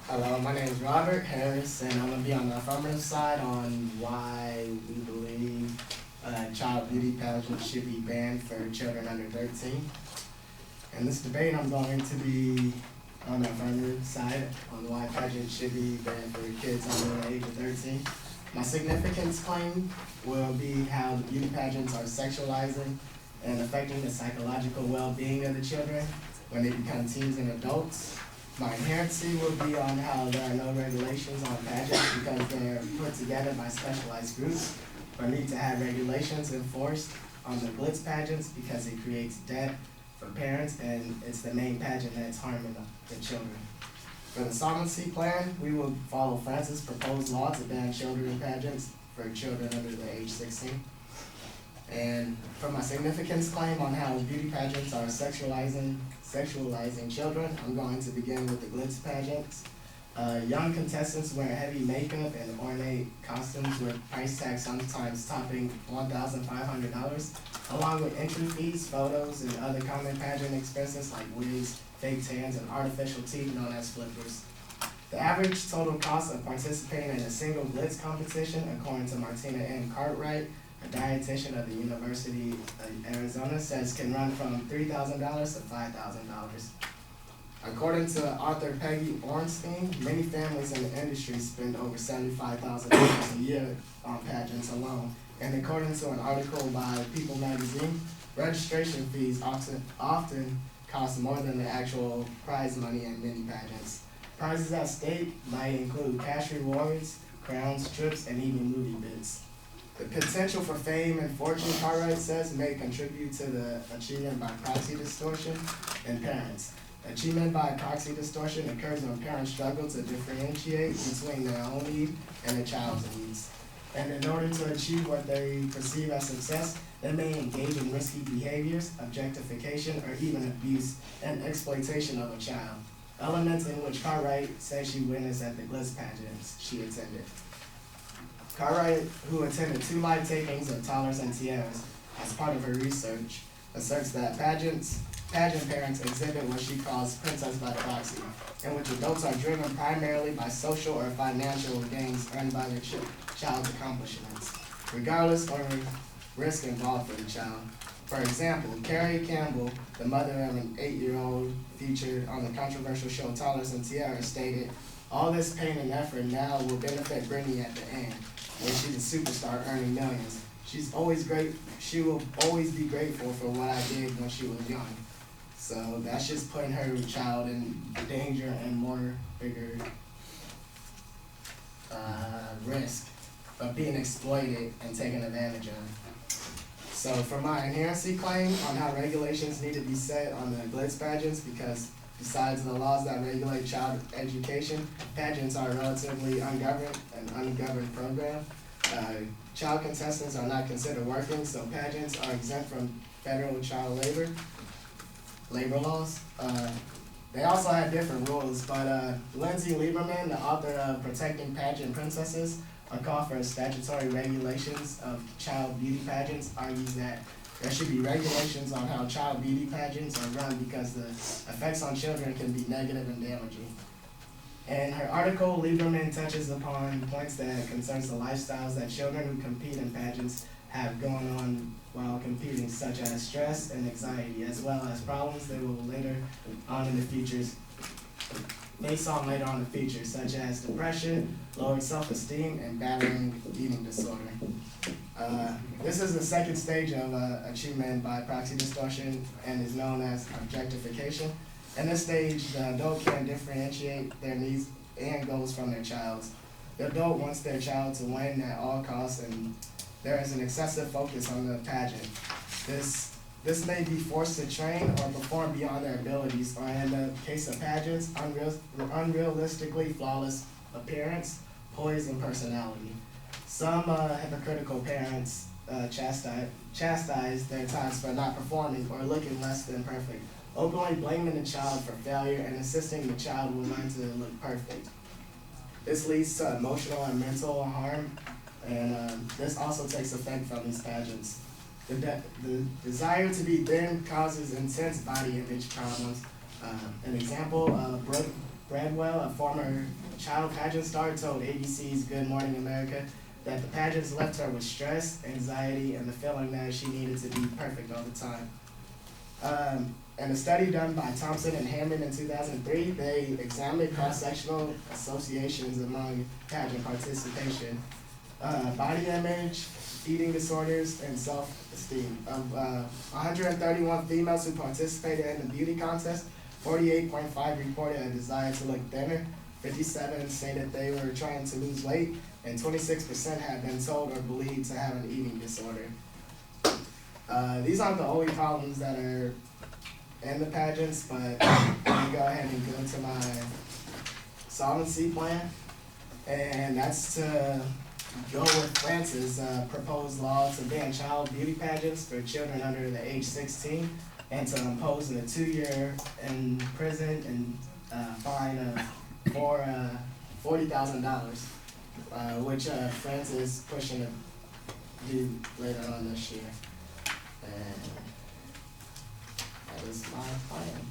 Hello, my name is Robert Harris, and I'm going to be on the affirmative side on why we believe child beauty pageants should be banned for children under 13. In this debate, I'm going to be on the affirmative side on why pageants should be banned for kids under the age of 13. My significance claim will be how the beauty pageants are sexualizing and affecting the psychological well-being of the children when they become teens and adults. My inherency will be on how there are no regulations on pageants because they're put together by specialized groups, but need to have regulations enforced on the glitz pageants because it creates debt for parents and it's the main pageant that's harming the children. For the solvency plan, we will follow France's proposed law to ban children pageants for children under the age 16. And for my significance claim on how beauty pageants are sexualizing children, I'm going to begin with the glitz pageants. Young contestants wear heavy makeup and ornate costumes with price tags sometimes topping $1,500, along with entry fees, photos, and other common pageant expenses like wigs, fake tans, and artificial teeth known as flippers. The average total cost of participating in a single glitz competition, according to Martina M. Cartwright, a dietitian of the University of Arizona, says can run from $3,000 to $5,000. According to author Peggy Ornstein, many families in the industry spend over $75,000 a year on pageants alone. And according to an article by People magazine, registration fees often cost more than the actual prize money in many pageants. Prizes at stake might include cash rewards, crowns, trips, and even movie bids. The potential for fame and fortune, Cartwright says, may contribute to the achievement by proxy distortion in parents. Achievement by proxy distortion occurs when parents struggle to differentiate between their own need and the child's needs. And in order to achieve what they perceive as success, they may engage in risky behaviors, objectification, or even abuse and exploitation of a child. Elements in which Cartwright says she witnessed at the glitz pageants she attended. Cartwright, who attended 2 live tapings of Toddlers and Tiaras as part of her research, asserts that pageant parents exhibit what she calls princess by proxy, in which adults are driven primarily by social or financial gains earned by their child's accomplishments, regardless of the risk involved for the child. For example, Carrie Campbell, the mother of an 8-year-old featured on the controversial show Toddlers and Tiaras, stated, "All this pain and effort now will benefit Brittany at the end, when she's a superstar earning millions. She will always be grateful for what I did when she was young." So that's just putting her child in danger and bigger risk of being exploited and taken advantage of. So for my inherency claim on how regulations need to be set on the glitz pageants, because besides the laws that regulate child education, pageants are a relatively ungoverned program. Child contestants are not considered working, so pageants are exempt from federal child labor laws. They also have different rules, but Lindsay Lieberman, the author of Protecting Pageant Princesses, a call for statutory regulations of child beauty pageants, argues that there should be regulations on how child beauty pageants are run because the effects on children can be negative and damaging. In her article, Lieberman touches upon points that concerns the lifestyles that children who compete in pageants have going on while competing, such as stress and anxiety, as well as problems they will later on in the future, such as depression, lowered self-esteem, and battling eating disorder. This is the second stage of achievement by proxy distortion and is known as objectification. In this stage, the adult can differentiate their needs and goals from their child's. The adult wants their child to win at all costs, and there is an excessive focus on the pageant. This may be forced to train or perform beyond their abilities, or in the case of pageants, unrealistically flawless appearance, poise, and personality. Some hypocritical parents chastise their child for not performing or looking less than perfect, openly blaming the child for failure and insisting the child will learn to look perfect. This leads to emotional and mental harm, and this also takes effect from these pageants. The desire to be thin causes intense body image problems. An example, Bradwell, a former child pageant star, told ABC's Good Morning America that the pageants left her with stress, anxiety, and the feeling that she needed to be perfect all the time. In a study done by Thompson and Hammond in 2003, they examined cross-sectional associations among pageant participation, body image, eating disorders, and self-esteem. Of 131 females who participated in the beauty contest, 48.5 reported a desire to look thinner, 57 say that they were trying to lose weight, and 26% had been told or believed to have an eating disorder. These aren't the only problems that are in the pageants, but let me go ahead and go to my solvency plan, and that's to go with France's proposed law to ban child beauty pageants for children under the age 16, and to impose a 2-year in prison and fine for $40,000, which France is pushing to do later on this year. And that is my plan.